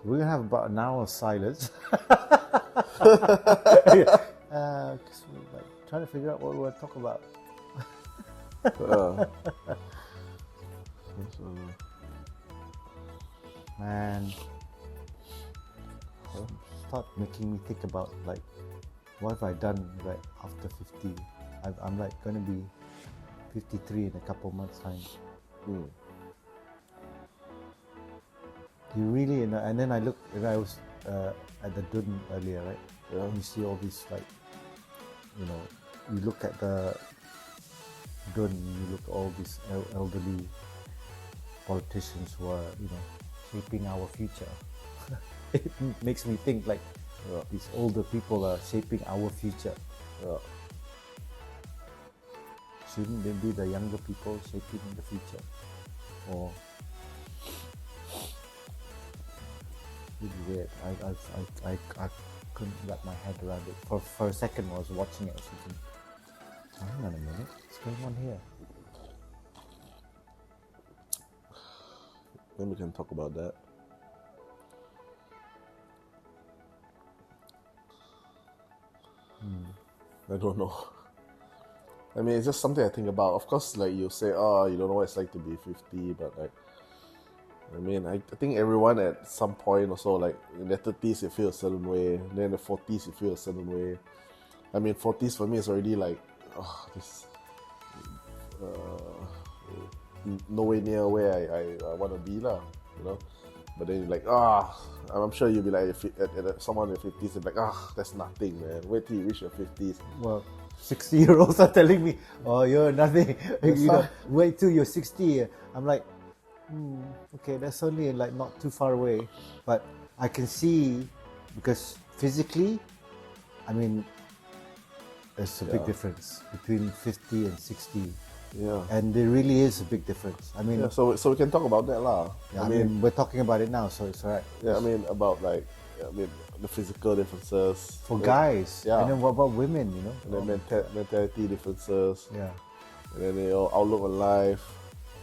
we're gonna have about an hour of silence. Because we're like trying to figure out what we're talking about. Man, start making me think about like, what have I done like after 50? I'm like gonna be 53 in a couple months time. You really, and then I look, and I was at the Dun earlier, right? Yeah. And you see all these like, you know, you look at the Dun, you look at all these elderly politicians who are, you know, shaping our future. It makes me think like, these older people are shaping our future. Shouldn't they be the younger people shaping the future? Or really weird. I couldn't wrap my head around it. For a second I was watching it, I was thinking, hang on a minute, what's going on here? Then we can talk about that. I don't know. I mean, it's just something I think about. Of course, like you say, oh, you don't know what it's like to be 50, but like, I mean, I think everyone at some point also, like in their 30s, you feel a certain way. Then in the 40s, you feel a certain way. I mean, 40s for me is already like, this, nowhere near where I want to be lah, you know. But then you're like, I'm sure you'll be like, at someone in your 50s, you'll be like, that's nothing, man. Wait till you reach your 50s. Well, 60-year-olds are telling me, oh, you're nothing. You know, wait till you're 60. I'm like, okay, that's only like not too far away. But I can see, because physically, I mean, there's a big difference between 50 and 60. Yeah. And there really is a big difference. I mean, so we can talk about that lah. Yeah, I mean, we're talking about it now, so it's alright. Yeah, I mean, about like, the physical differences for guys. Yeah. And then what about women? You know, and then mentality differences. Yeah. And then outlook on life,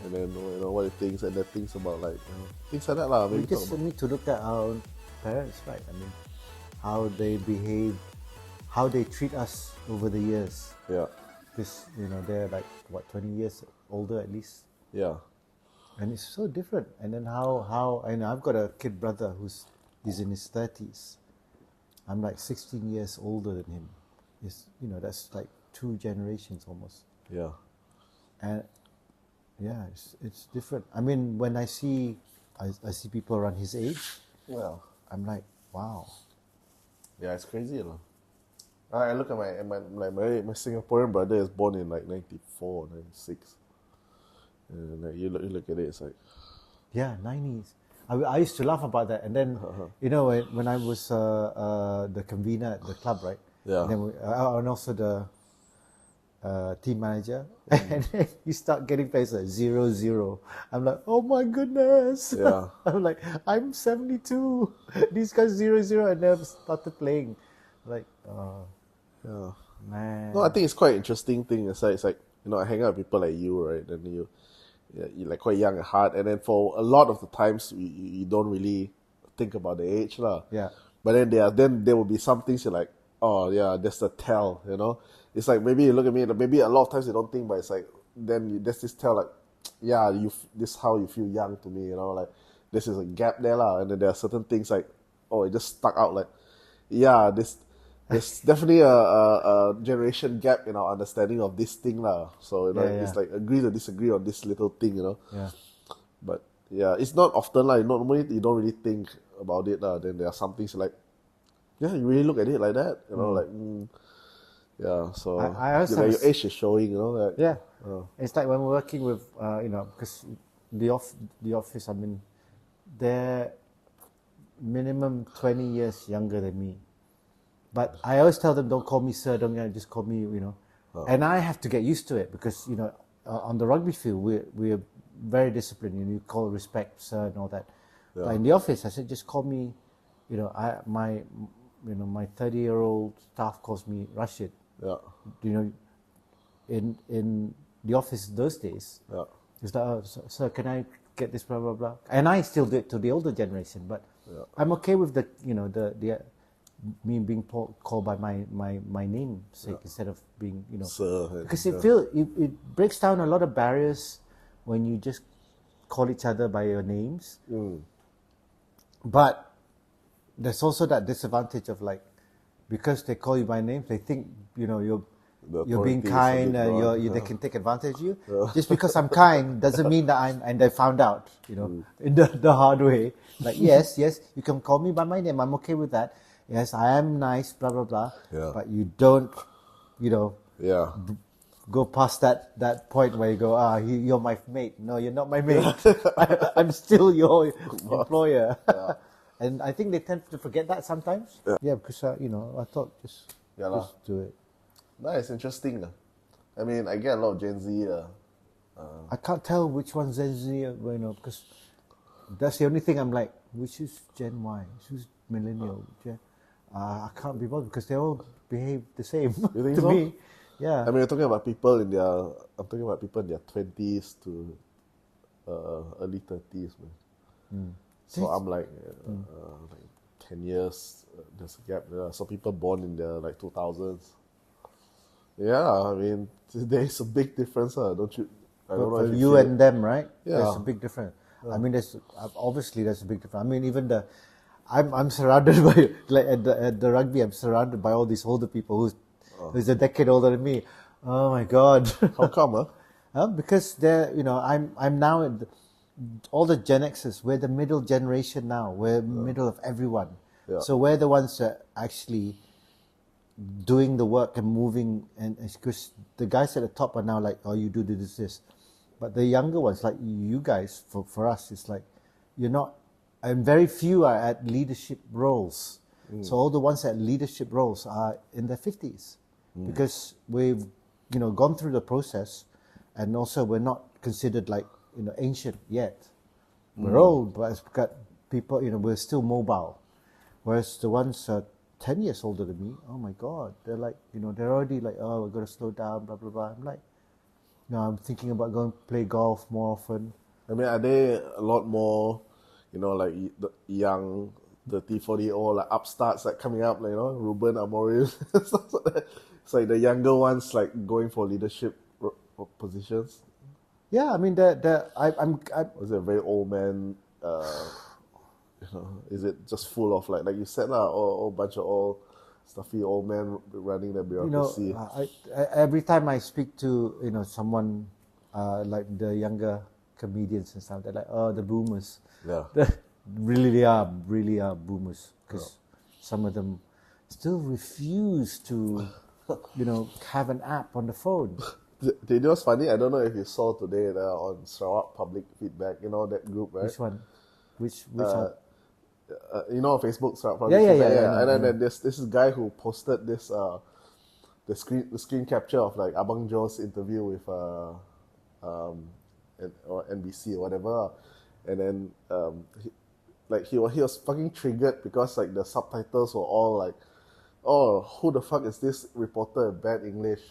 and then what it thinks, and then things about like things like that lah. We just need to look at our own parents, right? I mean, how they behave, how they treat us over the years. Yeah. Because they're like what, 20 years older at least. Yeah. And it's so different. And then how I know I've got a kid brother he's in his 30s. I'm like 16 years older than him. That's like 2 generations almost. Yeah. And yeah, it's different. I mean, when I see people around his age, I'm like, wow. Yeah, it's crazy, I look at my Singaporean brother is born in like 94, 96. And like you look at it, it's like, yeah, 90s. I used to laugh about that, and then when I was the convener at the club, right? Yeah. And then and also the team manager, and then you start getting plays like 0-0. I'm like, oh my goodness! Yeah. I'm like, I'm 72. These guys 0-0, and then started playing, like, yeah, man. No, I think it's quite interesting thing. It's like I hang out with people like you, right? And you're like quite young at heart, and then for a lot of the times you don't really think about the age lah. Yeah. But then there will be some things you're like, oh yeah, that's the tell, It's like maybe you look at me, maybe a lot of times you don't think, but it's like then there's this tell like, yeah, this is how you feel young to me, like this is a gap there lah. And then there are certain things like, oh, it just stuck out like, yeah, there's definitely a generation gap in our understanding of this thing lah. So it's like agree to disagree on this little thing, Yeah. But yeah, it's not often like normally you don't really think about it lah. Then there are some things like, yeah, you really look at it like that, like. Yeah, so I also your age is showing, like, yeah. It's like when we're working with, because the office, I mean, they're minimum 20 years younger than me. But I always tell them, don't call me sir, just call me, And I have to get used to it because, on the rugby field, we're very disciplined. You call respect, sir, and all that. Yeah. But in the office, I said, just call me, my 30-year-old staff calls me Rashid. Yeah. In the office those days, yeah. It's like, oh, sir, can I get this, blah, blah, blah. And I still do it to the older generation, but I'm okay with the the me being called by my name sake instead of being Sir, because it breaks down a lot of barriers when you just call each other by your names. But there's also that disadvantage of like, because they call you by name, they think you're being kind, they can take advantage of you. Just because I'm kind doesn't mean that and they found out, in the hard way. Like, yes, you can call me by my name. I'm okay with that. Yes, I am nice, blah, blah, blah. Yeah. But you don't, go past that point where you go, you're my mate. No, you're not my mate. I'm still your employer. Yeah. And I think they tend to forget that sometimes. Yeah, because, I thought just do it. That is interesting. I mean, I get a lot of Gen Z. I can't tell which one's Gen Z, because that's the only thing I'm like, which is Gen Y, which is millennial. I can't be bothered because they all behave the same You think to so? me. Yeah. I mean, I'm talking about people in their 20s to early 30s, man. So I'm like, like 10 years, there's a gap there. Some people born in the like 2000s. Yeah, I mean, there's a big difference, don't you? I don't know For if you and them, right? Yeah. There's a big difference. I mean, there's obviously a big difference. I mean, even I'm surrounded by like at the rugby. I'm surrounded by all these older people who's a decade older than me. Oh my God! How come, Because they're I'm now in all the Gen Xers. We're the middle generation now. We're middle of everyone. Yeah. So we're the ones that actually doing the work and moving, and because the guys at the top are now like, oh, you do this, but the younger ones, like you guys, for us, it's like you're not, and very few are at leadership roles. So all the ones at leadership roles are in their 50s because we've gone through the process, and also we're not considered like ancient yet. We're old, but it's got people, we're still mobile, whereas the ones 10 years older than me, oh my God, they're like, they're already like, oh, we've got to slow down, blah, blah, blah. I'm like, I'm thinking about going to play golf more often. I mean, are they a lot more, like the young 30, 40-year-old like upstarts like coming up, like, Ruben Amorim? It's like the younger ones like going for leadership positions. Yeah, I mean, I'm Was it a very old man? Is it just full of like you said, all bunch of old stuffy old men running the bureaucracy? Every time I speak to someone like the younger comedians and stuff, they're like, oh, the boomers. Yeah. They really are boomers, because some of them still refuse to have an app on the phone. You know what's funny? I don't know if you saw today on Sarawak Public Feedback, that group, right? Which one? Which app? On Facebook, Sarawak Public Yeah. Feedback. And then there's this guy who posted this the screen capture of like Abang Joe's interview with or NBC or whatever, and then he was fucking triggered because like the subtitles were all like, oh, who the fuck is this reporter in bad English?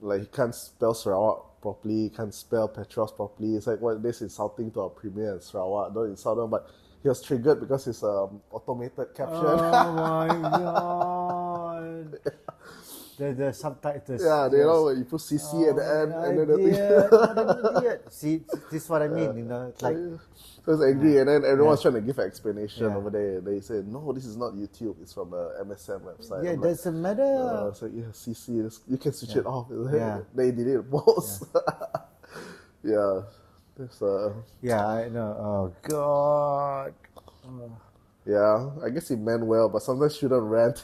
Like he can't spell Sarawak properly, he can't spell Petros properly. It's like, what, this insulting to our premier in Sarawak. Don't insult them, but he was triggered because it's automated caption. Oh my God! The subtitles. Yeah, when you put CC at the end, and then the thing. Idiot. See, this is what I mean. It's like. So I was angry, and then everyone's trying to give an explanation over there. They said, no, this is not YouTube, it's from a MSM website. Yeah, I'm doesn't matter. It's like, CC, you can switch it off. They did it most. Yeah. Yeah, I know. Oh God. Yeah, I guess he meant well, but sometimes shouldn't rant.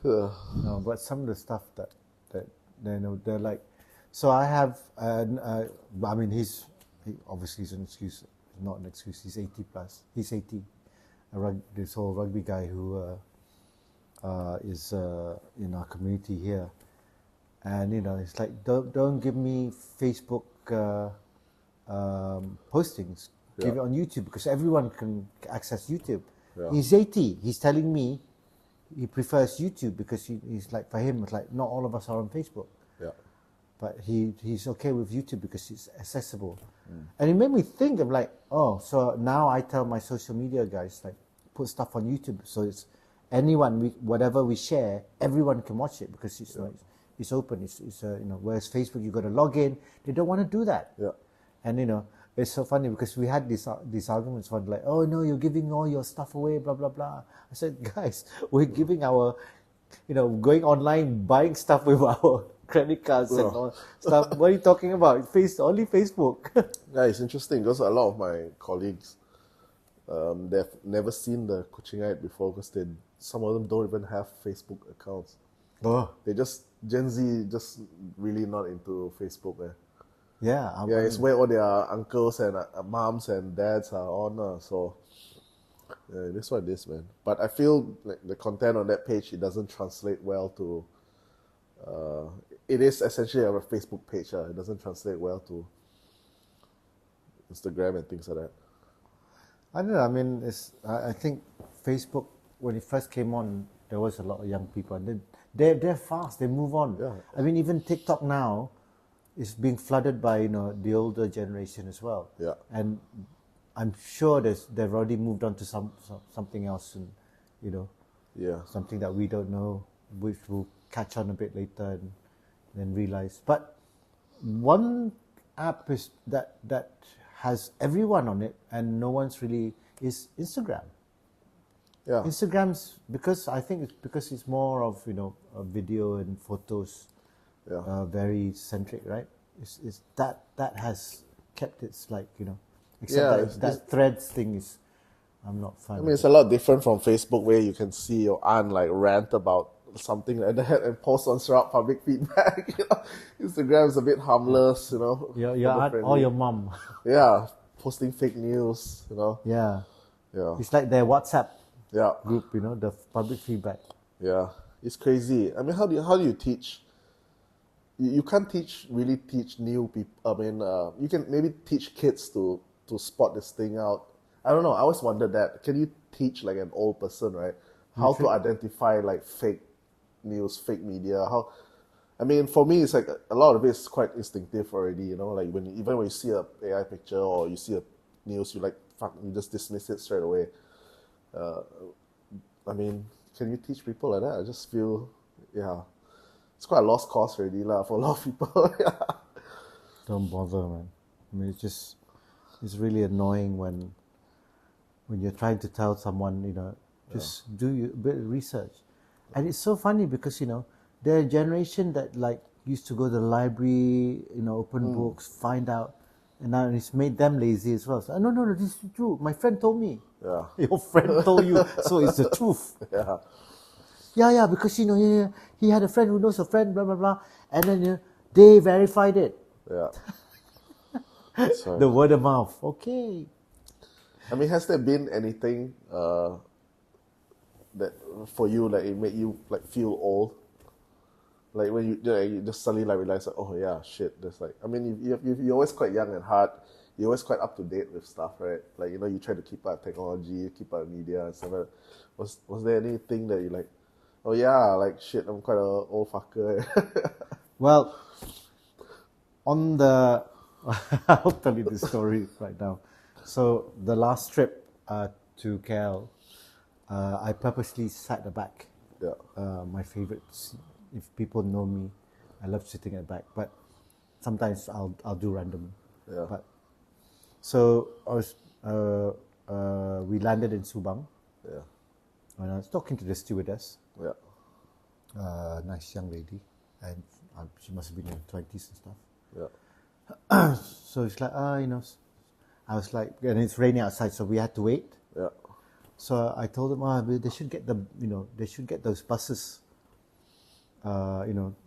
No, but some of the stuff that they're like. So I have. I mean, he obviously is an excuse, not an excuse. He's 80 plus. He's 80. This whole rugby guy who is in our community here, and it's like, don't give me Facebook postings. Give it on YouTube, because everyone can access YouTube. Yeah. He's 80. He's telling me he prefers YouTube because he's like, for him, it's like, not all of us are on Facebook. Yeah. But he's okay with YouTube because it's accessible. And it made me think, I'm like, oh, so now I tell my social media guys, like, put stuff on YouTube, so it's anyone, whatever we share, everyone can watch it, because it's it's open. It's whereas Facebook, you got to log in. They don't want to do that. Yeah. And it's so funny because we had these arguments for like, oh no, you're giving all your stuff away, blah blah blah. I said, guys, we're giving our, going online, buying stuff with our credit cards and all stuff. What are you talking about? Only Facebook. Yeah, it's interesting because a lot of my colleagues, they've never seen the Kuchingite before because some of them don't even have Facebook accounts. Oh. They Gen Z just really not into Facebook. Yeah. It's where all their uncles and moms and dads are on. So that's what it is, man. But I feel like the content on that page, it doesn't translate well to. It is essentially a Facebook page. It doesn't translate well to Instagram and things like that. I don't know. I mean, I think Facebook, when it first came on, there was a lot of young people, and they're fast. They move on. Yeah. I mean, even TikTok now is being flooded by the older generation as well. Yeah. And I'm sure they've already moved on to something else, and something that we don't know, which will catch on a bit later and then realize. But one app is that has everyone on it and no one's really is Instagram. Yeah. Instagram's I think it's because it's more of a video and photos, very centric, right? It's that has kept its except that threads thing is, I'm not fine. I mean, it's a lot different from Facebook where you can see your aunt rant about something like that and post on Surround public feedback. Instagram is a bit harmless, Your aunt or your mom. Yeah, posting fake news, Yeah. Yeah. It's like their WhatsApp Yeah. group, the public feedback. Yeah. It's crazy. I mean, how do you teach? You can't really teach new people. I mean, you can maybe teach kids to spot this thing out. I don't know. I always wondered that. Can you teach an old person, right, how to identify fake news, fake media? I mean, for me, it's a lot of it is quite instinctive already. When you see a AI picture or you see a news, you you just dismiss it straight away. I mean, can you teach people like that? I just feel, it's quite a lost cause already for a lot of people. Don't bother, man. I mean, it's really annoying when you're trying to tell someone, just do a bit of research. And it's so funny because, they're a generation that used to go to the library, open books, find out, and now it's made them lazy as well. So, no, this is true. My friend told me. Yeah. Your friend told you, so it's the truth. Yeah. Yeah, because he had a friend who knows a friend, blah blah blah, and then they verified it. Yeah. The word of mouth. Okay. I mean, has there been anything that for you it made you feel old? When you just suddenly realize oh yeah, shit. There's I mean, you're always quite young at heart. You're always quite up to date with stuff, right? You try to keep up technology, keep up media and stuff. Was there anything that you oh yeah, shit, I'm quite an old fucker. Well, I'll tell you the story right now. So the last trip to KL, I purposely sat at the back. Yeah. My favorite. If people know me, I love sitting at the back. But sometimes I'll do random. Yeah. But so I was. We landed in Subang. Yeah. And I was talking to the stewardess. Yeah. Nice young lady, and she must have been in her 20s and stuff. Yeah. So it's I was like, and it's raining outside, so we had to wait. Yeah. So I told them, they should get they should get those buses.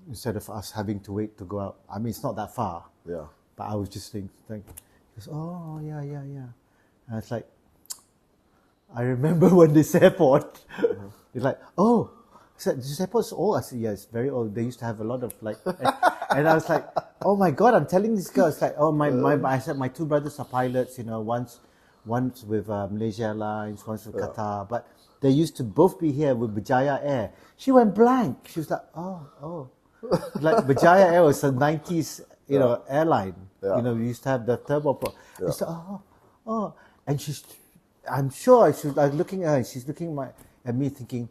Instead of us having to wait to go out. I mean, it's not that far. Yeah. But I was just thinking, he goes, oh yeah. And it's like, I remember when this airport, it's like, oh, this airport's old. I said, yeah, it's very old. They used to have a lot of and I was like, oh my God, I'm telling this girl, it's like, oh I said, my two brothers are pilots, once with Malaysia Airlines, once with Qatar, but they used to both be here with Berjaya Air. She went blank. She was like, oh. Berjaya Air was a 90s, airline. Yeah. We used to have the turboprop. Yeah. It's like, oh, and I'm sure I was looking at her, and she's looking at me thinking,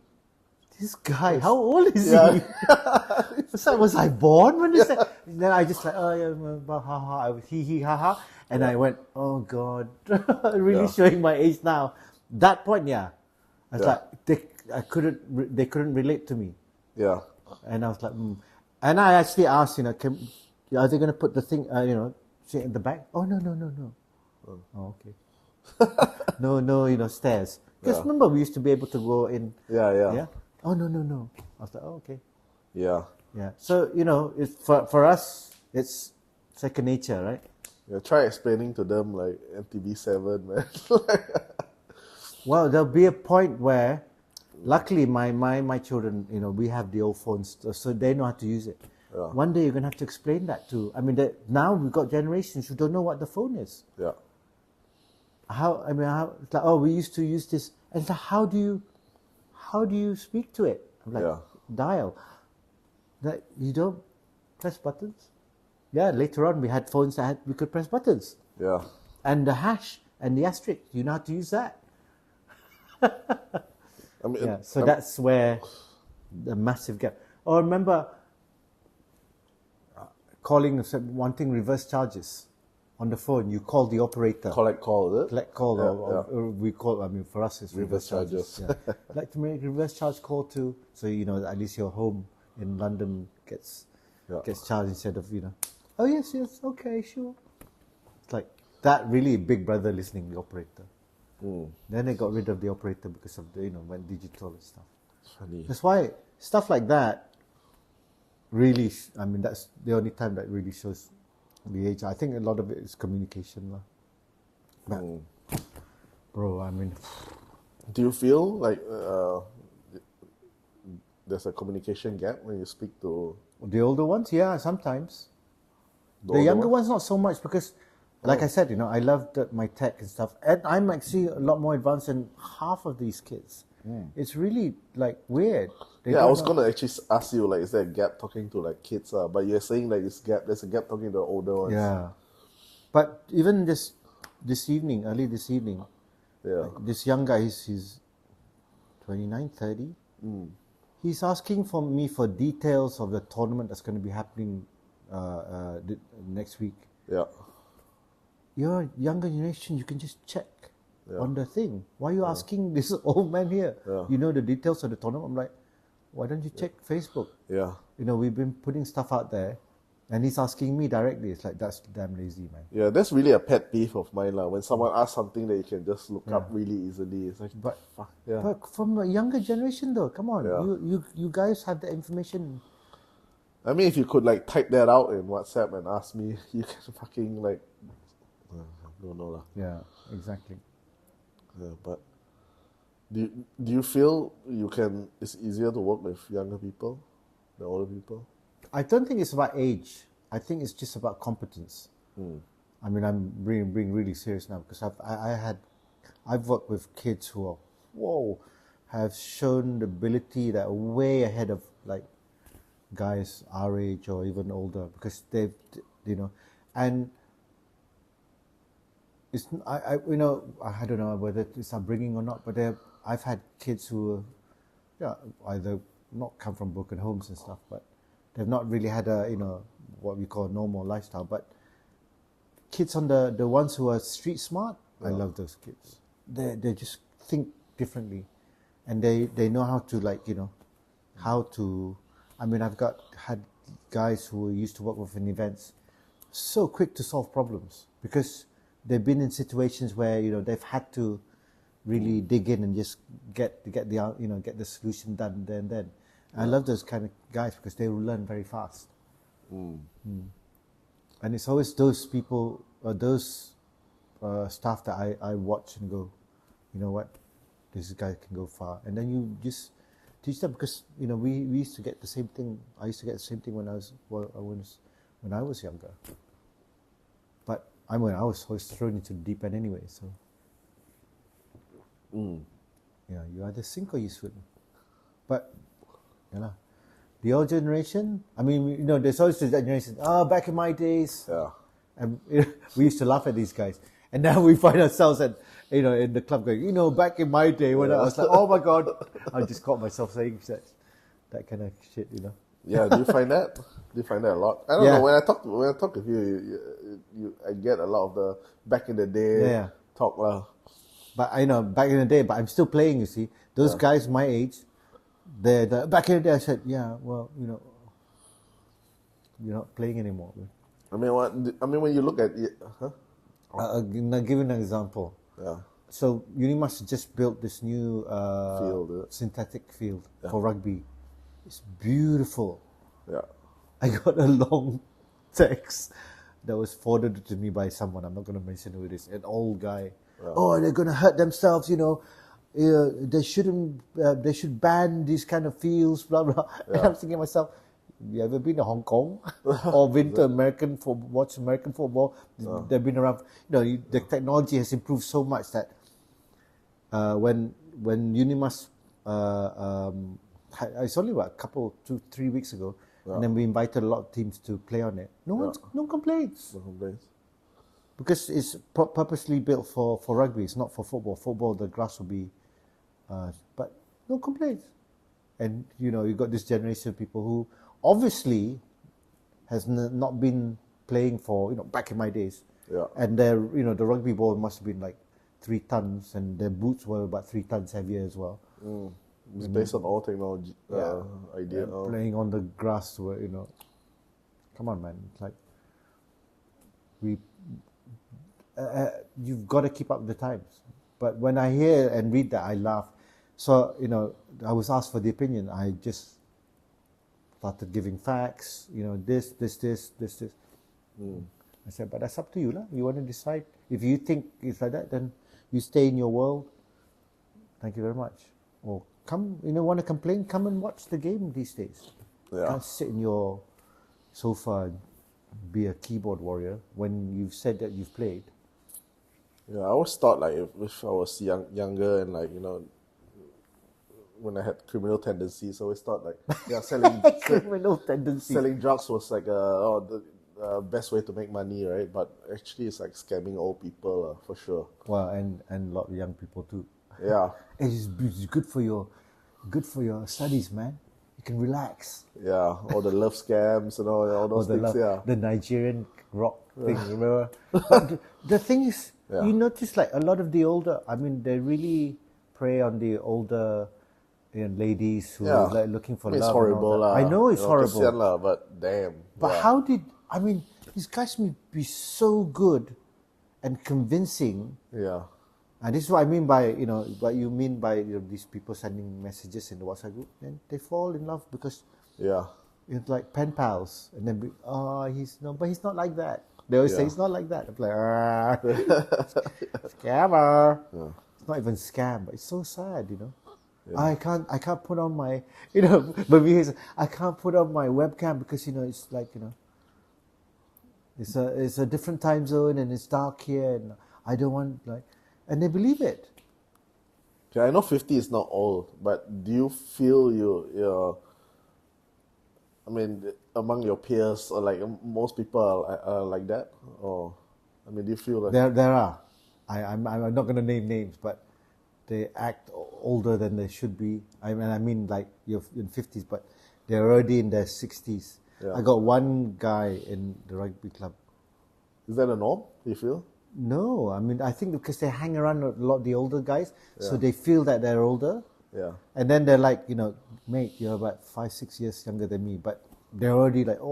this guy, how old is he? Was I born when he said? Then I just like, oh yeah, ha ha, I was he ha ha, and I went, oh god, really showing my age now. That point, I was like, they couldn't relate to me. Yeah. And I was like, and I actually asked, are they going to put the thing, in the back? Oh no. Oh okay. No, stairs. Because remember, we used to be able to go in. Yeah. Oh no. I was like, oh okay. Yeah. Yeah. So it's for us, it's second nature, right? Yeah. Try explaining to them like MTV7, man. Well, there'll be a point where, luckily, my children, we have the old phones, so they know how to use it. Yeah. One day you're gonna have to explain that to. I mean, now we've got generations who don't know what the phone is. Yeah. How it's like, oh, we used to use this, and it's like, how do you speak to it? I'm like, dial. That you don't press buttons. Yeah, later on we had phones that we could press buttons. Yeah. And the hash and the asterisk, you know how to use that. So that's where the massive gap. Or remember wanting reverse charges on the phone. You call the operator. Collect call, is it? Collect call, or we call. I mean, for us, it's reverse charges. I'd like to make a reverse charge call to, so at least your home in London gets charged instead of Oh yes, okay, sure. It's like that. Really, Big Brother listening, the operator. Then they got rid of the operator because of the went digital and stuff. Funny. That's why stuff like that really. That's the only time that really shows the age. I think a lot of it is communication, lah. Bro, do you feel like there's a communication gap when you speak to the older ones? Yeah, sometimes. The younger ones, not so much, because, like I said, I love my tech and stuff, and I'm actually a lot more advanced than half of these kids. It's really like weird. I was gonna actually ask you, like, is there a gap talking to like kids? But you're saying like there's a gap talking to the older ones. Yeah, but even early this evening, this young guy, he's 29, 30. He's asking me for details of the tournament that's going to be happening next week. Yeah. You're a younger generation, you can just check on the thing. Why are you asking this old man here? You know the details of the tournament? I'm like, why don't you check Facebook? Yeah. We've been putting stuff out there, and he's asking me directly. It's like, that's damn lazy, man. Yeah, that's really a pet peeve of mine, lah. When someone asks something that you can just look up really easily, it's like, but from a younger generation though, come on, you guys have the information. I mean, if you could like type that out in WhatsApp and ask me, you can fucking like, I don't know lah. Yeah, exactly. Yeah, but do you feel it's easier to work with younger people than older people? I don't think it's about age. I think it's just about competence. I'm being really serious now, because I've worked with kids who have shown the ability that are way ahead of like guys our age or even older, because they've and it's I don't know whether it's upbringing or not, but I've had kids who either not come from broken homes and stuff, but they've not really had a what we call a normal lifestyle. But kids on the ones who are street smart, I love those kids. They just think differently, and they know how to how to. I've had guys who used to work within events, so quick to solve problems, because they've been in situations where they've had to really dig in and just get the solution done there and then. I love those kind of guys, because they will learn very fast. And it's always those people or those staff that I watch and go, you know what, this guy can go far. And then you just teach them, because we used to get the same thing. I used to get the same thing when I was younger. But I was always thrown into the deep end anyway. So you either sink or you swim. But the old generation, I mean, you know, there's always the generation, back in my days. Yeah. And we used to laugh at these guys. And now we find ourselves at, you know, in the club going, you know, back in my day when I was like, oh my God, I just caught myself saying that kind of shit, you know. Yeah, do you find that? Do you find that a lot? I don't know. When I talk with you, I get a lot of the back in the day talk lah. But I know back in the day, but I'm still playing. You see, those guys my age, they're back in the day. I said, yeah, well, you know, you're not playing anymore. I mean, when you look at it, I'll give you an example. Yeah. So Unimas just built this new Field, synthetic field for rugby. It's beautiful. Yeah. I got a long text that was forwarded to me by someone. I'm not going to mention who it is. An old guy. Yeah. Oh, they're going to hurt themselves. You know, they shouldn't. They should ban these kind of fields. Blah blah. Yeah. And I'm thinking to myself, you ever been to Hong Kong or been to watch American football? They've been around. You know, the technology has improved so much that when Unimas, it's only what 2-3 weeks ago, and then we invited a lot of teams to play on it. No complaints. No complaints. Because it's purposely built for rugby. It's not for football. Football, the grass will be, but no complaints. And you know, you got this generation of people who obviously has not been playing for, you know, back in my days. Yeah. And their, you know, the rugby ball must have been like 3 tons, and their boots were about 3 tons heavier as well. It's based on all technology idea. Playing on the grass, where, you know, come on, man, it's like you've got to keep up with the times. But when I hear and read that, I laugh. So, you know, I was asked for the opinion. I just started giving facts, you know, this. I said, but that's up to you, lah. You want to decide. If you think it's like that, then you stay in your world. Thank you very much. Or come, you know, want to complain, come and watch the game these days. Yeah. Can't sit in your sofa and be a keyboard warrior when you've said that you've played. Yeah, I always thought like if I was younger and like, you know, when I had criminal tendencies, I always thought like, selling criminal tendencies. Selling drugs was like the best way to make money, right? But actually, it's like scamming old people for sure. Well, and a lot of young people too. Yeah, it's good for your studies, man. You can relax. Yeah, all the love scams and all those things. The Nigerian rock thing, remember? But the thing is, you notice like a lot of the older, I mean, they really prey on the older, you know, ladies who are like looking for love. It's horrible. I know it's horrible. But damn. But how did, I mean, these guys may be so good and convincing. Yeah. And this is what I mean by, you know, what you mean by, you know, these people sending messages in the WhatsApp group, and they fall in love because it's like pen pals, and then but he's not like that. They always say he's not like that. I'm like, scammer. Yeah. It's not even scam, but it's so sad, you know. Yeah. I can't put on my, you know, but I can't put on my webcam because, you know, it's like, you know, it's a different time zone and it's dark here and I don't want like. And they believe it. Okay, I know 50 is not old, but do you feel you're I mean, among your peers or like most people are like that? Or, I mean, do you feel like... There are. I'm not going to name names, but they act older than they should be. I mean like you're in 50s, but they're already in their 60s. Yeah. I got one guy in the rugby club. Is that a norm, you feel? No, I mean, I think because they hang around a lot of the older guys, so they feel that they're older. Yeah. And then they're like, you know, mate, you're about 5-6 years younger than me, but they're already like, act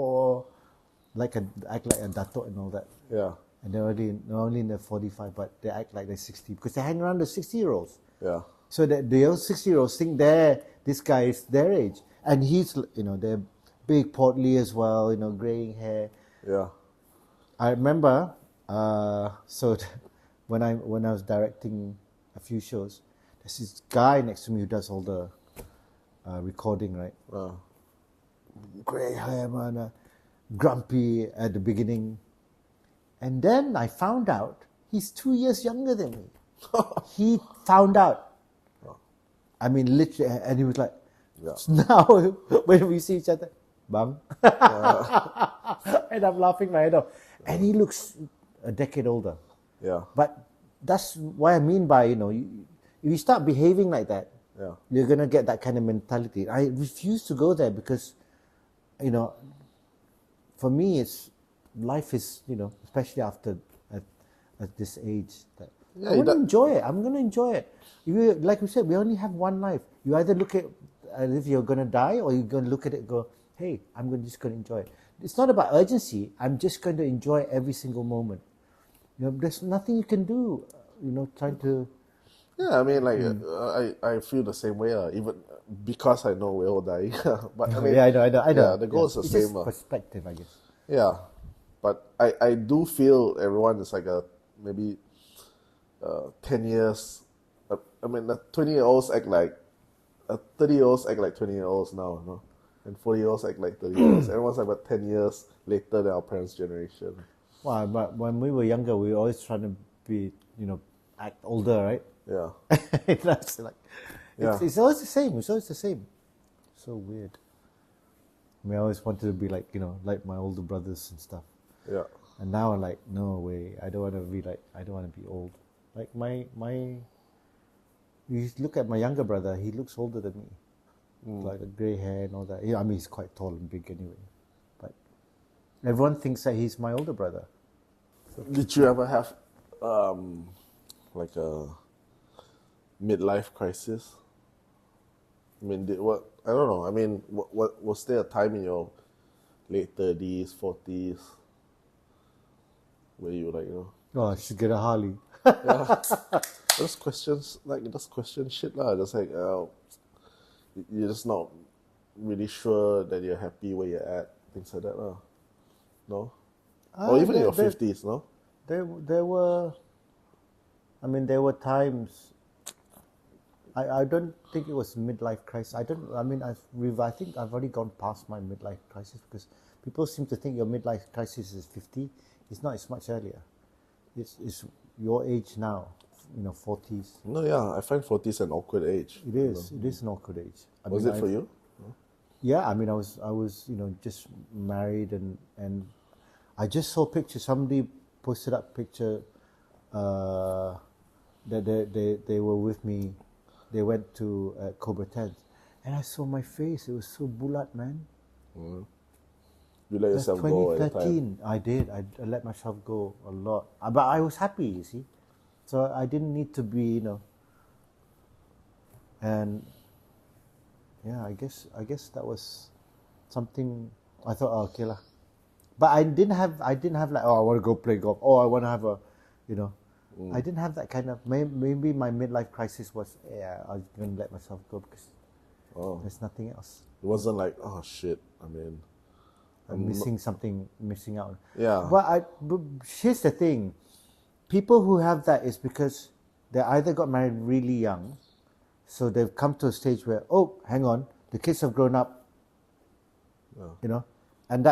like a datuk and all that. Yeah. And they're already not only in their 45, but they act like they're 60 because they hang around the 60-year-olds. Yeah. So that the old 60-year-olds think this guy is their age, and he's, you know, they're big, portly as well, you know, graying hair. Yeah. I remember. So when I was directing a few shows, there's this guy next to me who does all the recording, right? Grey hair, man, grumpy at the beginning, and then I found out he's 2 years younger than me. He found out. I mean, literally, and he was like, Yeah. Now, when we see each other, bang, and I'm laughing my head off. And he looks a decade older. Yeah. But that's what I mean by, if you start behaving like that, Yeah. you're going to get that kind of mentality. I refuse to go there because, for me, life is, especially after at this age, that Yeah, I want to enjoy it. I'm going to enjoy it. Like we said, we only have one life. You either look at it as if you're going to die, or you're going to look at it and go, hey, just going to enjoy it. It's not about urgency. I'm just going to enjoy every single moment. There's nothing you can do, trying to... Yeah, I mean, like, I feel the same way, even because I know we're all dying. But I mean, yeah, I know. Yeah, the goal is the it's same. just perspective, I guess. Yeah, but I do feel everyone is like maybe 10 years. I mean, the 20-year-olds act like 30-year-olds act like 20-year-olds now, and 40-year-olds act like 30-year-olds. Everyone's like about 10 years later than our parents' generation. Wow, but when we were younger, we were always trying to be, act older, right? Yeah. That's like, Yeah. it's always the same. It's always the same. So weird. I mean, I always wanted to be like, like my older brothers and stuff. Yeah. And now I'm like, no way. I don't want to be old. Like you look at my younger brother, he looks older than me. Like a grey hair and all that. Yeah, I mean, he's quite tall and big anyway. But everyone thinks that he's my older brother. Did you ever have like a midlife crisis? I mean, I don't know. I mean, what was there a time in your late 30s, 40s where you were like, Oh, I should get a Harley. yeah, those questions, just question shit lah. Just like you're just not really sure that you're happy where you're at, things like that lah. No, or even in your 50s, no. There were times. I don't think it was midlife crisis. I think I've already gone past my midlife crisis, because people seem to think your midlife crisis is 50. It's not. It's much earlier. It's your age now, 40s. No, yeah, I find 40s an awkward age. It is. It is an awkward age. Was it for you? Yeah, I mean, I was just married, and I just saw pictures. Somebody posted up picture that they were with me. They went to Cobra 10, and I saw my face. It was so bulat, man. You let yourself go at the time. 2013, I did. I let myself go a lot, but I was happy. You see, so I didn't need to be, and yeah, I guess that was something. I thought, oh, okay lah. But I didn't have like, oh, I want to go play golf. Oh, I want to have a, I didn't have that kind of. Maybe my midlife crisis was, I was going to let myself go because there's nothing else. It wasn't like, oh shit. I mean, I'm missing out. Yeah. But here's the thing: people who have that is because they either got married really young, so they've come to a stage where, oh, hang on, the kids have grown up. And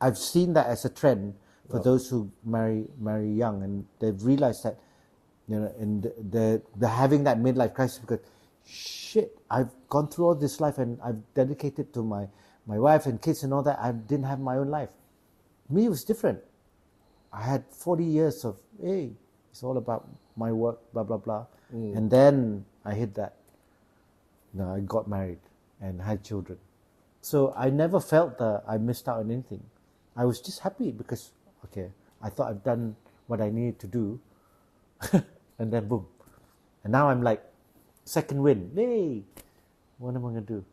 I've seen that as a trend for those who marry young, and they've realized that, and they're having that midlife crisis because, shit, I've gone through all this life and I've dedicated to my wife and kids and all that. I didn't have my own life. Me, it was different. I had 40 years of, hey, it's all about my work, blah, blah, blah. And then I hit that. I got married and had children. So I never felt that I missed out on anything. I was just happy because, okay, I thought I've done what I needed to do. And then boom. And now I'm like, second win. Hey, what am I going to do?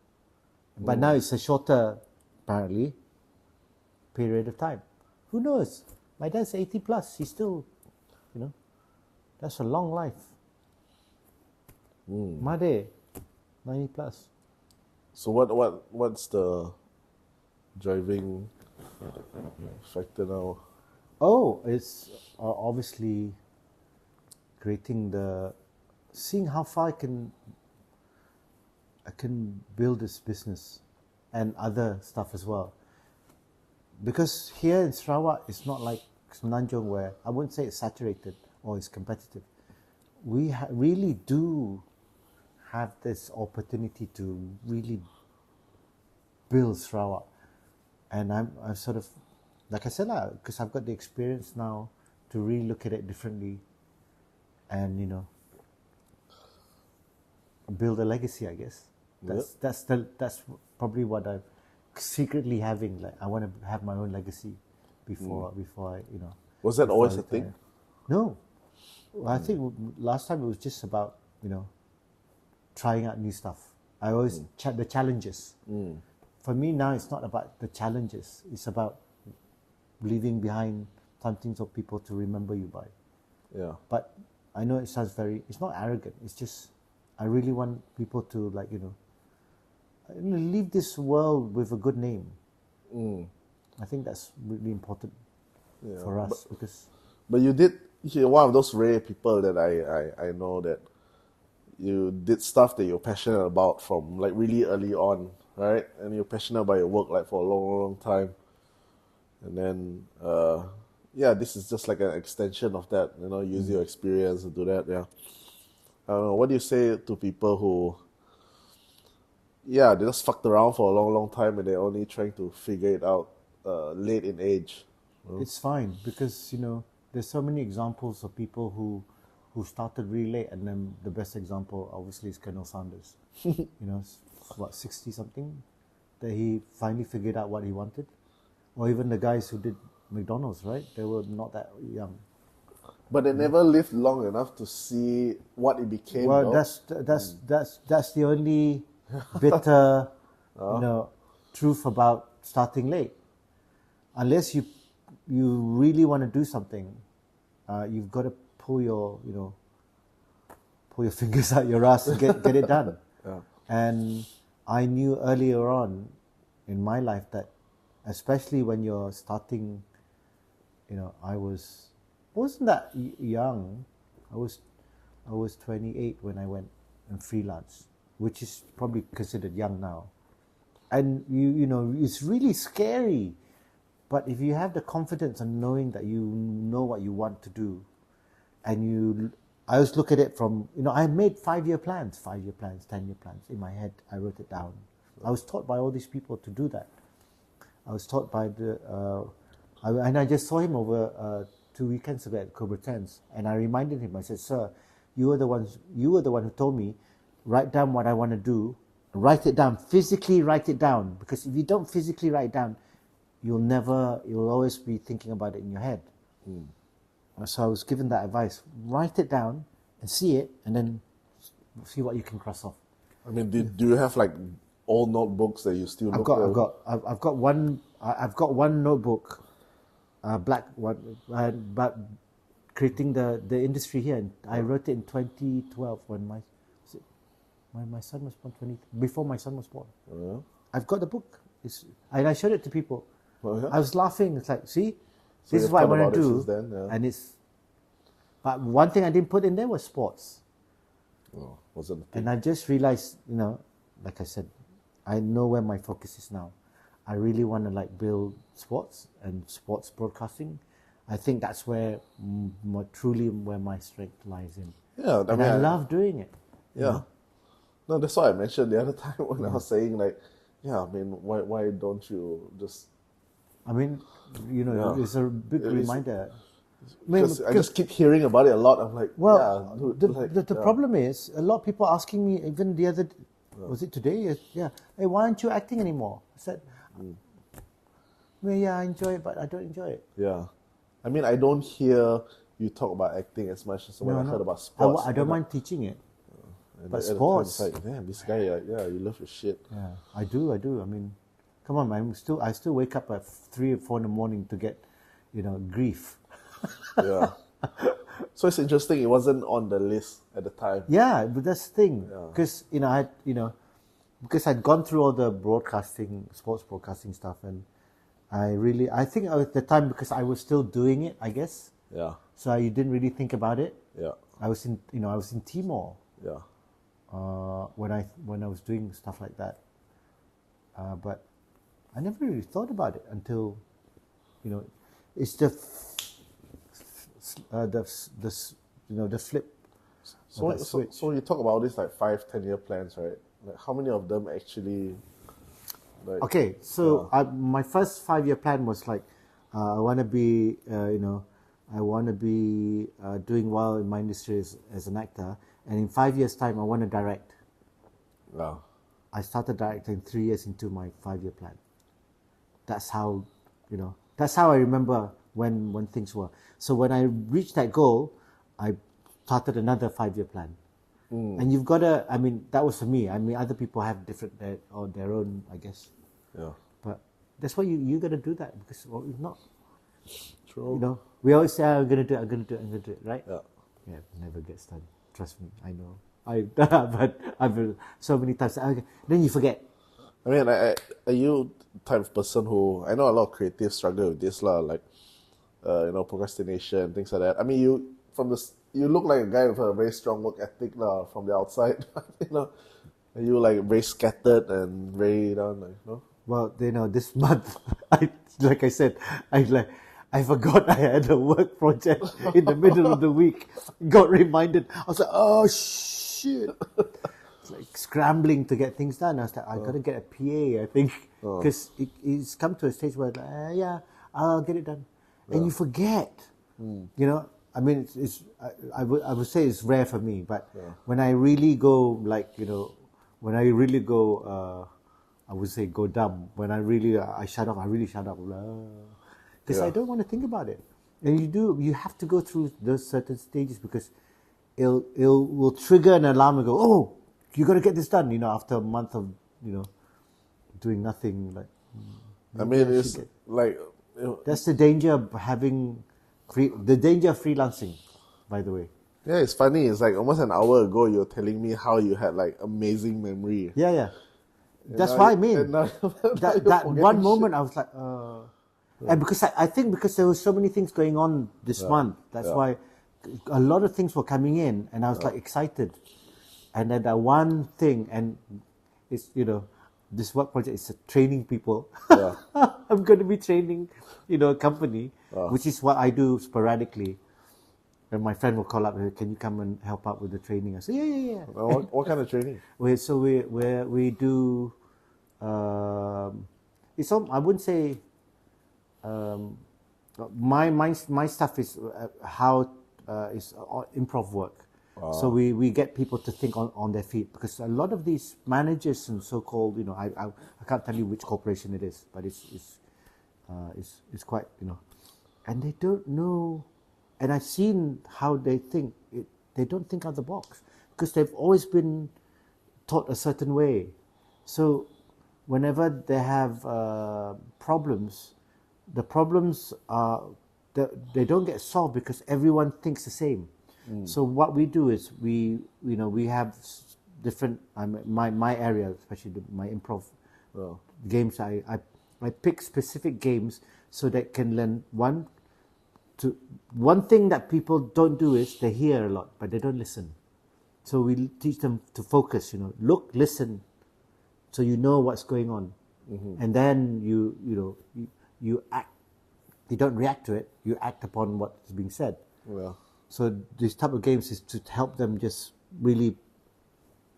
But now it's a shorter, apparently, period of time. Who knows? My dad's 80 plus. He's still, that's a long life. Made, 90 plus. So what's the driving factor now? Oh, it's obviously seeing how far I can build this business and other stuff as well. Because here in Sarawak, it's not like Semenanjung, where I wouldn't say it's saturated or it's competitive. We really do have this opportunity to really builds throughout. And I'm sort of, like I said, because I've got the experience now to really look at it differently and, build a legacy, I guess. That's probably what I'm secretly having. Like, I want to have my own legacy before I, Was that before always I a thing? retire. No. Well, I think last time it was just about, trying out new stuff. I always the challenges. For me now, it's not about the challenges. It's about leaving behind something for people to remember you by. Yeah. But I know it sounds it's not arrogant. It's just, I really want people to leave this world with a good name. I think that's really important for us because. But you're one of those rare people that I know that you did stuff that you're passionate about from like really early on, right? And you're passionate about your work like for a long, long time. And then, this is just like an extension of that, use your experience to do that, yeah. What do you say to people who, they just fucked around for a long, long time and they're only trying to figure it out late in age? It's fine because, there's so many examples of people who started really late, and then the best example obviously is Colonel Sanders. 60 something, that he finally figured out what he wanted. Or even the guys who did McDonald's, right? They were not that young. But they never lived long enough to see what it became. Well, though. that's the only bitter, truth about starting late. Unless you really want to do something, you've got to pull your fingers out your ass and get it done. Yeah. And I knew earlier on in my life that, especially when you're starting, I wasn't that young. I was 28 when I went and freelance, which is probably considered young now. And it's really scary. But if you have the confidence and knowing that you know what you want to do, and I always look at it from, I made 5-year plans, 10-year plans in my head. I wrote it down. I was taught by all these people to do that. I was taught by and I just saw him over 2 weekends ago at Cobra Tens, and I reminded him. I said, "Sir, you were the one who told me, write down what I want to do, write it down, physically write it down, because if you don't physically write it down, you'll always be thinking about it in your head." So I was given that advice: write it down and see it, and then see what you can cross off. I mean, do you have like old notebooks that you still look at? I've got one notebook, black one, but creating the industry here. And I wrote it in 2012 when my son was born. Before my son was born. I've got the book. And I showed it to people. I was laughing. It's like, see, this is what I want to do. And but one thing I didn't put in there was sports. Wasn't. And I just realized, like I said, I know where my focus is now. I really want to build sports and sports broadcasting. I think that's where truly where my strength lies in. Yeah, I love doing it. Yeah. No, that's what I mentioned the other time when I was saying why don't you just? I mean, it's a big reminder. Because I just keep hearing about it a lot. I'm like, the problem is a lot of people asking me, even the other, was it today? Yeah, hey, why aren't you acting anymore? I said, I enjoy it, but I don't enjoy it. Yeah, I mean, I don't hear you talk about acting as much as when I heard about sports. I don't mind teaching it, but sports. It's like, damn, this guy, you love your shit. Yeah, I do. I mean, come on, man. I still wake up at 3 or 4 in the morning to get, grief. Yeah. So it's interesting. It wasn't on the list at the time. Yeah, but that's the thing. Because because I'd gone through all the sports broadcasting stuff, and I think at the time, because I was still doing it, I guess. Yeah. So I didn't really think about it. Yeah. I was in Timor. Yeah. When I was doing stuff like that, but I never really thought about it until, it's the flip. So you talk about this 5-10 year plans, right? Like how many of them actually Like, Okay, so my first 5-year plan was like, I want to be, I want to be doing well in my industry as an actor, and in 5 years' time, I want to direct. wow. I started directing 3 years into my 5-year plan. That's how, that's how I remember when things were. So when I reached that goal, I started another 5-year plan. And you've got to, I mean, that was for me. I mean, other people have different, or their own, I guess. Yeah. But that's why you got to do that, because if not, True. we always say, I'm going to do it, right? Yeah. Yeah, it never gets done. Trust me, I know. But I've so many times. Then you forget. I mean, are you type of person who, I know a lot of creatives struggle with this lah, like, procrastination, things like that. I mean, you look like a guy with a very strong work ethic lah from the outside. Are you like very scattered and very down, like, Well, this month, like I said, I forgot I had a work project in the middle of the week. Got reminded. I was like, oh shit. It's like scrambling to get things done. I was like, I got to get a PA, I think. Because it's come to a stage where, yeah, I'll get it done. And you forget. I mean, I would say it's rare for me, but when I really go, like, when I really go, I would say go dumb. When I really, I really shut up. Because I don't want to think about it. And you have to go through those certain stages, because will trigger an alarm and go, oh, you got to get this done, after a month of, doing nothing. Like, I mean, it's like... That's the danger of having, the danger of freelancing, by the way. Yeah, it's funny. It's like almost an hour ago, you're telling me how you had like amazing memory. Yeah. That's what I mean. That one moment, I was like, and because I think because there were so many things going on this month, that's why a lot of things were coming in, and I was like excited. And then that one thing, and it's, this work project is training people. Yeah. I'm going to be training, a company, which is what I do sporadically. And my friend will call up, can you come and help out with the training? I say, yeah. What kind of training? We do, it's all, I wouldn't say, my stuff is is improv work. So we get people to think on their feet, because a lot of these managers and so-called, I can't tell you which corporation it is, but it's quite, and they don't know, and I've seen how they think. They don't think out of the box, because they've always been taught a certain way. So whenever they have problems, the problems they don't get solved because everyone thinks the same. So what we do is we have different, my area, especially my improv games. I pick specific games so that can learn one thing that people don't do is they hear a lot, but they don't listen. So we teach them to focus. Look, listen, so you know what's going on, and then you act. You don't react to it. You act upon what's being said. Yeah. So this type of games is to help them just really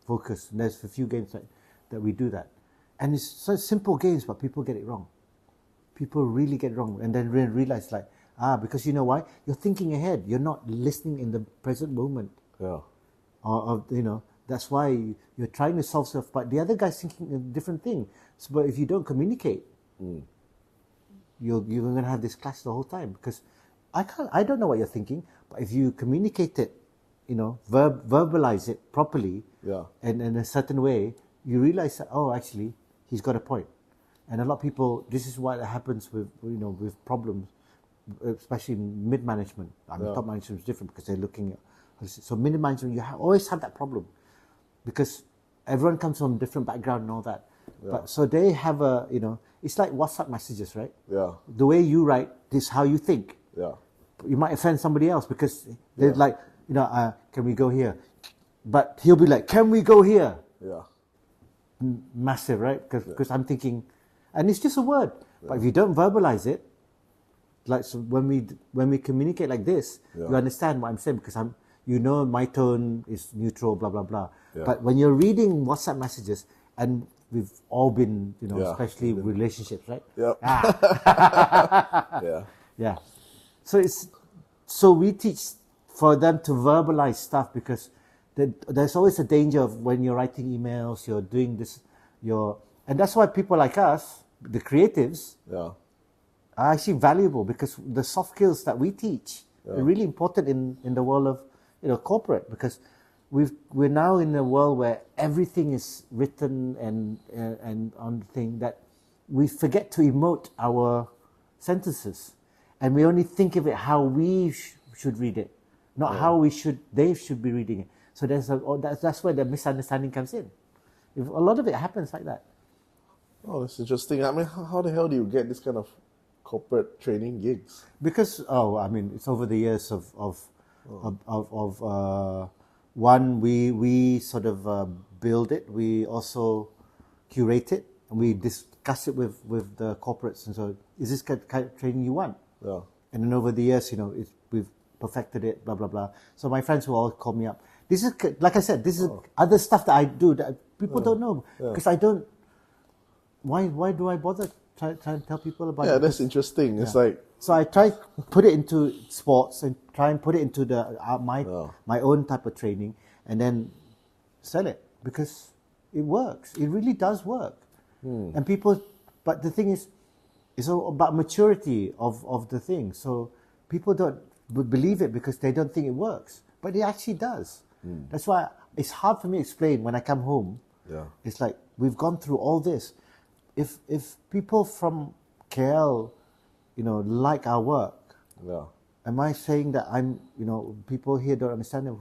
focus. And there's a few games that we do that. And it's such simple games, but people get it wrong. People really get it wrong. And then realize because you know why? You're thinking ahead. You're not listening in the present moment. Yeah. Or that's why you're trying to solve stuff, but the other guy's thinking a different thing. So, but if you don't communicate, you're going to have this clash the whole time, because I don't know what you're thinking, but if you communicate it, verbalize it properly, and in a certain way, you realize that, actually, he's got a point. And a lot of people, this is what happens with problems, especially mid management. Top management is different because they're looking at. So mid management, always have that problem, because everyone comes from different background and all that. Yeah. But so they have it's like WhatsApp messages, right? Yeah. The way you write is how you think. Yeah. You might offend somebody else because they're like, can we go here? But he'll be like, can we go here? Yeah. Massive, right? Because I'm thinking, and it's just a word. Yeah. But if you don't verbalize it, like so when we communicate like this, you understand what I'm saying, because my tone is neutral, blah blah blah. Yeah. But when you're reading WhatsApp messages, and we've all been, Yeah. especially relationships, right? Yep. Ah. Yeah. Yeah. So we teach for them to verbalize stuff, because there's always a danger of when you're writing emails, you're doing this, and that's why people like us, the creatives, Yeah. are actually valuable, because the soft skills that we teach are really important in the world of corporate, because we're now in a world where everything is written and on the thing that we forget to emote our sentences, and we only think of it how we should read it, not how they should be reading it. So that's where the misunderstanding comes in. A lot of it happens like that. Oh, that's interesting. I mean, how the hell do you get this kind of corporate training gigs? Because it's over the years of one, we sort of build it, we also curate it, and we discuss it with the corporates, and so, is this kind of training you want? Yeah. And then over the years, we've perfected it, blah blah blah. So my friends will all call me up. This is, like I said, this is other stuff that I do that people don't know, because I don't. Why do I bother trying to tell people about it? Yeah, that's interesting. It's like, so I try put it into sports and try and put it into my own type of training, and then sell it, because it works. It really does work. And people, but the thing is, it's all about maturity of the thing. So people don't believe it because they don't think it works, but it actually does. That's why it's hard for me to explain when I come home. yeah, It's like, we've gone through all this. If people from KL, like our work, yeah, am I saying that people here don't understand them?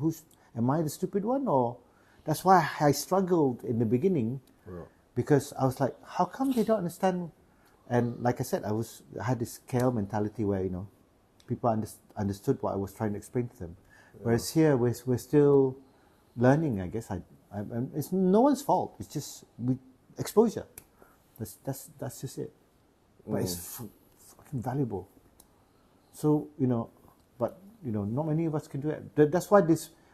Am I the stupid one? Or that's why I struggled in the beginning, because I was like, how come they don't understand? And like I said, I had this KL mentality where people understood what I was trying to explain to them, whereas here we're still learning. I guess it's no one's fault. It's just exposure. That's just it. But it's fucking valuable. So but not many of us can do it. That's why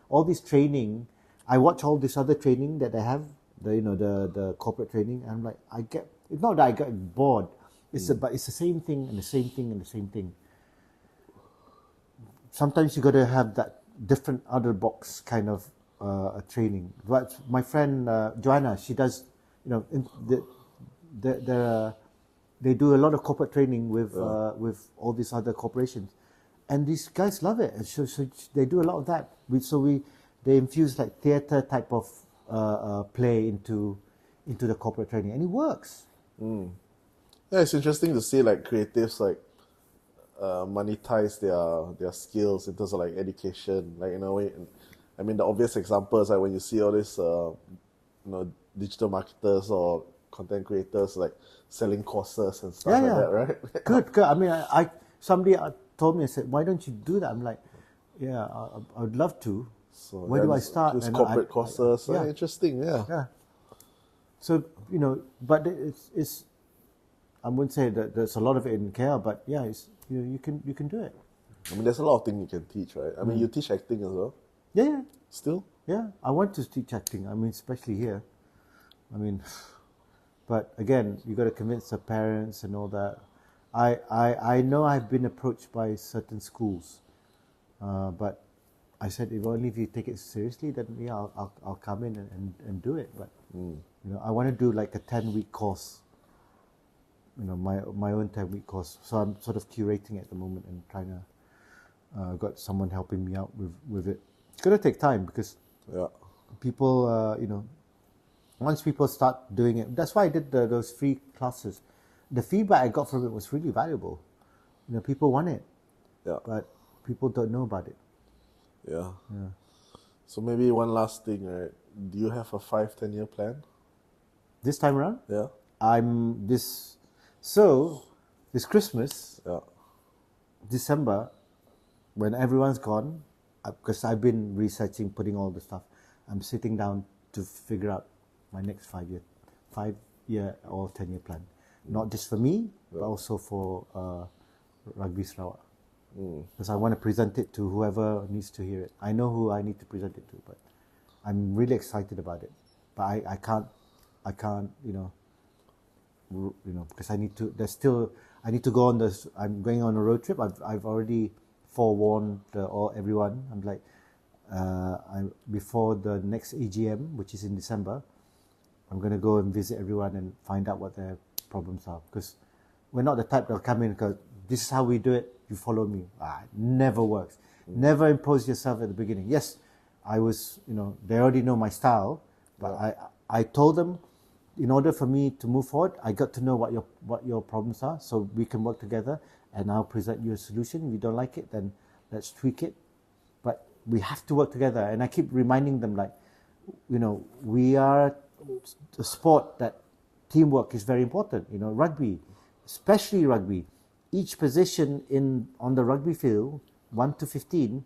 all this training. I watch all this other training that they have, the corporate training. And I'm like, it's not that I get bored. But it's the same thing and the same thing and the same thing. Sometimes you got to have that different other box kind of training. But my friend Joanna, she does, they do a lot of corporate training with all these other corporations, and these guys love it. And so they do a lot of that. They infuse like theater type of play into the corporate training, and it works. Yeah, it's interesting to see like creatives like monetize their skills in terms of like education. Like in a way, I mean, the obvious example is like when you see all these digital marketers or content creators like selling courses and stuff like that, right? Good. I mean, somebody told me, I said, why don't you do that? I'm like, yeah, I would love to. So where do I start? These corporate courses. Interesting. Yeah. So but it's I wouldn't say that there's a lot of it in KL, but yeah, it's, you can do it. I mean, there's a lot of things you can teach, right? I mean, you teach acting as well. Yeah. Still. Yeah, I want to teach acting. I mean, especially here. I mean, but again, you got to convince the parents and all that. I know I've been approached by certain schools, but I said, if you take it seriously, then yeah, I'll come in and do it. But I want to do like a 10-week course. My own 10-week course. So I'm sort of curating at the moment and trying to got someone helping me out with it. It's gonna take time, because people once people start doing it, that's why I did those free classes. The feedback I got from it was really valuable. People want it, but people don't know about it. Yeah. So maybe one last thing, right? Do you have a 5-10 year plan? This time around? Yeah. This Christmas, December, when everyone's gone, because I've been researching, putting all the stuff, I'm sitting down to figure out my next 5-year or 10-year plan. Not just for me, but also for Rugby Sarawak. Because I want to present it to whoever needs to hear it. I know who I need to present it to, but I'm really excited about it. But I can't I can't, because I need to. I need to go on this. I'm going on a road trip. I've already forewarned everyone. I'm like, before the next AGM, which is in December, I'm going to go and visit everyone and find out what their problems are, because we're not the type that'll come in because this is how we do it, you follow me. It never works. Never impose yourself at the beginning. Yes, I was, they already know my style, but I told them, in order for me to move forward, I got to know what your problems are, so we can work together, and I'll present you a solution. If you don't like it, then let's tweak it. But we have to work together, and I keep reminding them, like, we are a sport that teamwork is very important. Rugby, especially rugby, each position on the rugby field, 1 to 15,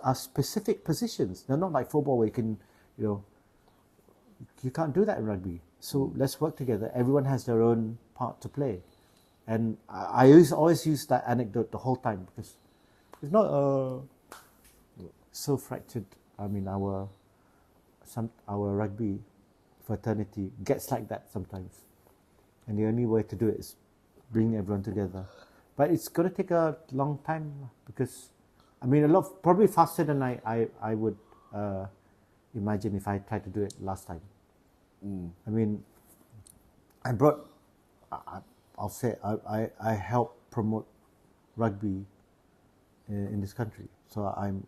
are specific positions. They're not like football where you can, you can't do that in rugby. So let's work together. Everyone has their own part to play. And I always use that anecdote the whole time, because it's not so fractured. I mean, our rugby fraternity gets like that sometimes. And the only way to do it is bring everyone together. But it's going to take a long time, because, probably faster than I would imagine if I tried to do it last time. I helped promote rugby in this country. So I'm,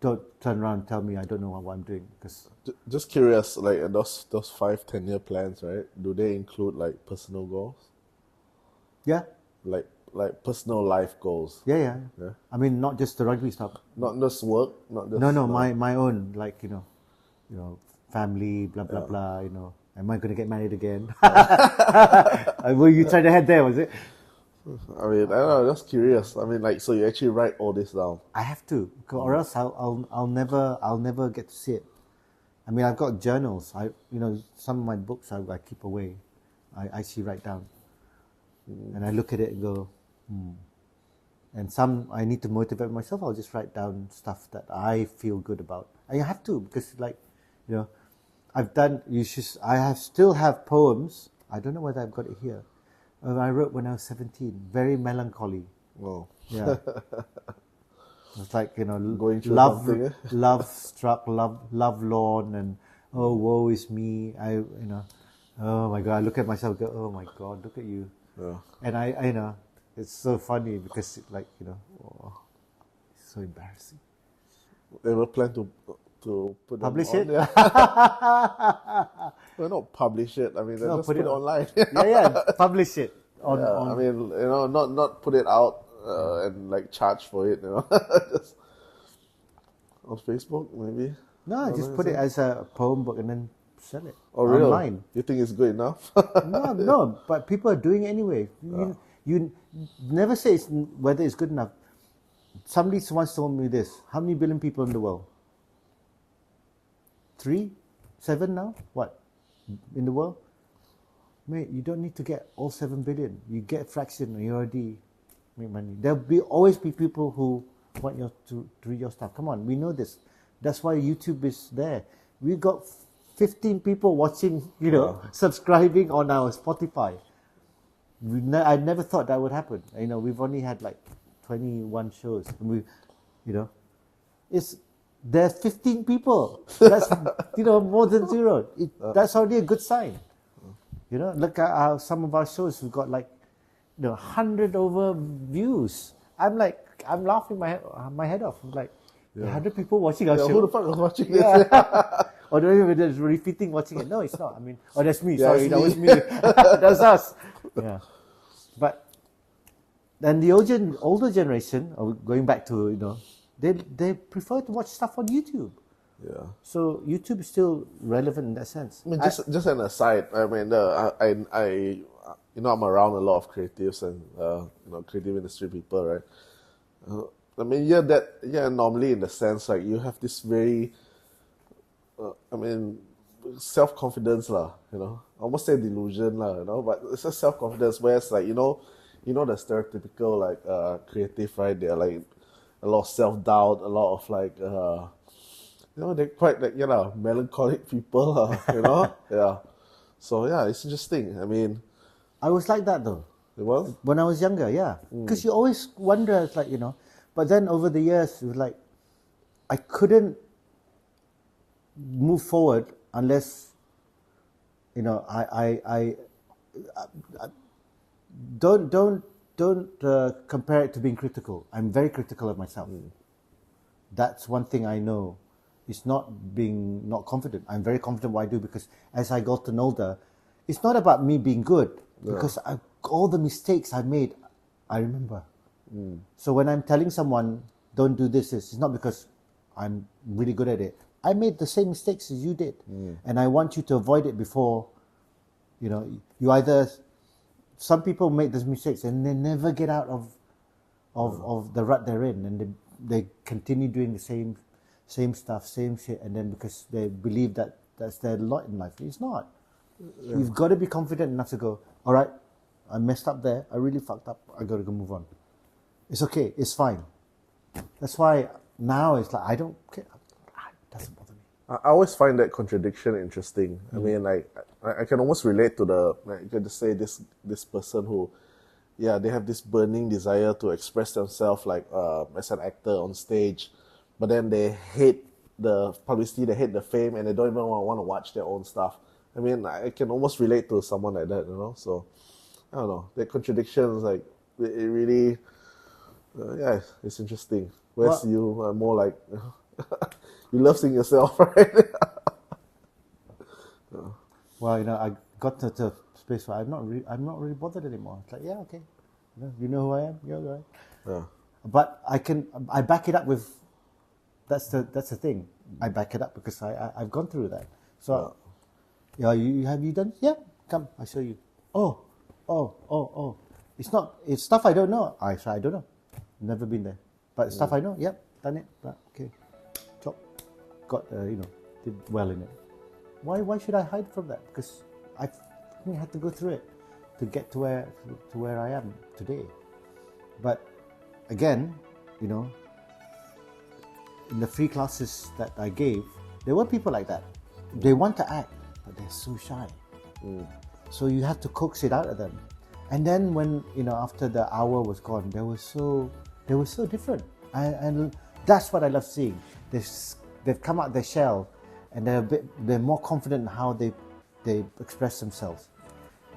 don't turn around and tell me I don't know what I'm doing. Cause just curious, like those 5-10 year plans, right? Do they include like personal goals? Yeah. Like personal life goals? Yeah. Not just the rugby stuff. Not just work? No, my own, like, family, blah, blah, blah, Am I going to get married again? Were you trying to head there, was it? I don't know, just curious. So you actually write all this down? I have to, or else I'll never get to see it. I've got journals. Some of my books I keep away. I actually write down. And I look at it and go, And some I need to motivate myself. I'll just write down stuff that I feel good about. I have to, because I still have poems. I don't know whether I've got it here. I wrote when I was 17, very melancholy. Whoa. Yeah. It's like, going through something. Love struck, love lorn, and woe is me. Oh my God, I look at myself and go, oh my God, look at you. Yeah. And I it's so funny because it's so embarrassing. Ever plan to put Publish them it? on? Well, not publish it. Just put it online. Publish it. Not put it out and like charge for it. Just on Facebook maybe. No, just put it as a poem book and then sell it online. Real? You think it's good enough? No, but people are doing it anyway. You never say whether it's good enough. Somebody once told me this: how many billion people in the world? 3, 7 now? What? In the world? Mate, you don't need to get all 7 billion. You get a fraction and you already make money. There'll always be people who want to read your stuff. Come on, we know this. That's why YouTube is there. We got 15 people watching, subscribing on our Spotify. I never thought that would happen. We've only had like 21 shows. And there's 15 people. That's, more than 0. That's already a good sign. Look at some of our shows. We've got like, 100 over views. I'm laughing my head off. I'm like, 100 people watching our show. Who the fuck was watching this? Or they're repeating watching it. No, it's not. That's me. Yeah, Sorry, that was me. That's us. Yeah. But then the older generation, going back to, they prefer to watch stuff on YouTube. Yeah. So YouTube is still relevant in that sense. Just an aside. I'm around a lot of creatives and creative industry people, right? Normally in the sense like you have this very, self-confidence lah, almost say delusion lah, but it's a self-confidence where it's like, the stereotypical like creative, right? They're like a lot of self-doubt, a lot of like they're quite like, melancholic people, yeah. So yeah, it's interesting. I mean, I was like that though. it was. When I was younger, yeah. Because you always wonder, it's like, but then over the years, it was like, I couldn't move forward unless, I don't compare it to being critical. I'm very critical of myself. That's one thing I know. It's not being not confident. I'm very confident what I do, because as I gotten older, it's not about me being good, because all the mistakes I made, I remember. So when I'm telling someone, don't do this, it's not because I'm really good at it. I made the same mistakes as you did. And I want you to avoid it before, you either, some people make those mistakes and they never get out of the rut they're in, and they continue doing the same stuff, same shit, and then because they believe that that's their lot in life. It's not. You've got to be confident enough to go, all right, I messed up there, I really fucked up, I got to go move on. It's okay, it's fine. That's why now it's like, I don't care. It doesn't bother me. I always find that contradiction interesting. I mean, like, I can almost relate to you can just say this person who, they have this burning desire to express themselves like as an actor on stage, but then they hate the publicity, they hate the fame, and they don't even want to watch their own stuff. I mean, I can almost relate to someone like that, So, I don't know. That contradiction is like, it really, it's interesting. Whereas you are more like, you love seeing yourself, right? Well, I got to a space where I'm not really bothered anymore. It's like, yeah, okay, you know who I am, you're right. Yeah. But I back it up with, that's the thing. I back it up because I've gone through that. So, have you done? Yeah, come, I show you. Oh. It's stuff I don't know. I don't know. Never been there. But stuff I know, yep, done it. Okay, job, got did well in it. Why should I hide from that? Because I had to go through it to get to where I am today. But again, in the free classes that I gave, there were people like that. They want to act, but they're so shy. So you have to coax it out of them. And then when after the hour was gone, they were so different. And that's what I love seeing. They've come out their shell, and they're more confident in how they express themselves.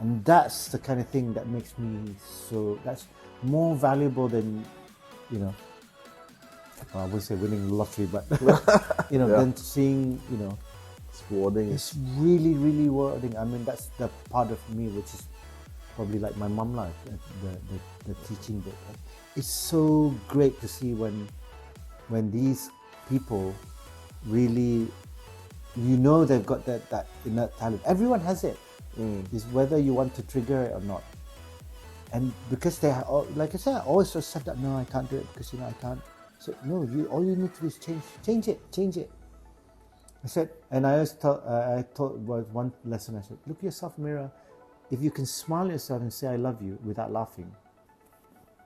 And that's the kind of thing that makes me that's more valuable than, I wouldn't say winning the lottery, but than seeing, it's rewarding. It's really, really rewarding. I mean, that's the part of me which is probably like my mum life, the teaching bit. Right? It's so great to see when these people really, they've got that inner talent. Everyone has it. It's whether you want to trigger it or not. And because they are, like I said, I always just said that, no, I can't do it because I can't. So no, all you need to do is change it. I said, and I taught one lesson. I said, look yourself in the mirror. If you can smile at yourself and say I love you without laughing,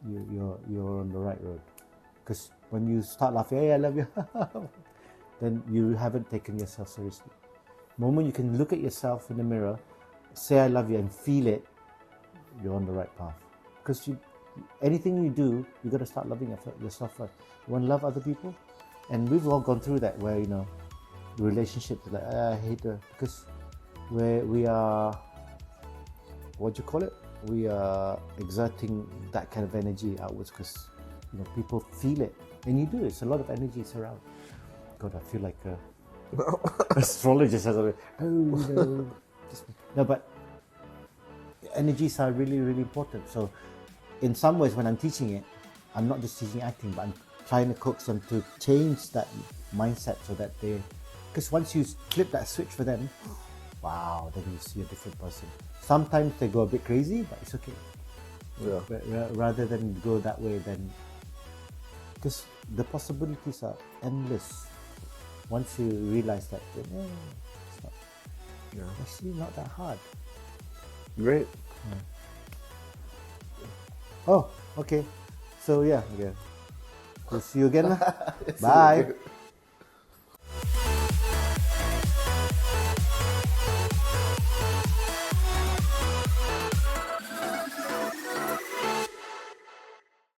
you're on the right road. Because when you start laughing, hey, I love you, then you haven't taken yourself seriously. The moment you can look at yourself in the mirror, say I love you and feel it, you're on the right path. Because anything you do, you got to start loving yourself first. You want to love other people, and we've all gone through that where the relationship is like, I hate her, because we are, what do you call it? We are exerting that kind of energy outwards because people feel it, and you do. It's a lot of energy around. God, I feel like astrologist. No, but energies are really, really important. So, in some ways, when I'm teaching it, I'm not just teaching acting, but I'm trying to coax them to change that mindset so that because once you flip that switch for them, wow, then you see a different person. Sometimes they go a bit crazy, but it's okay. Yeah. But rather than go that way, then because the possibilities are endless. Once you realize that, then, it's actually not that hard. Great. Yeah. Oh, okay. So yeah. We'll see you again. Bye.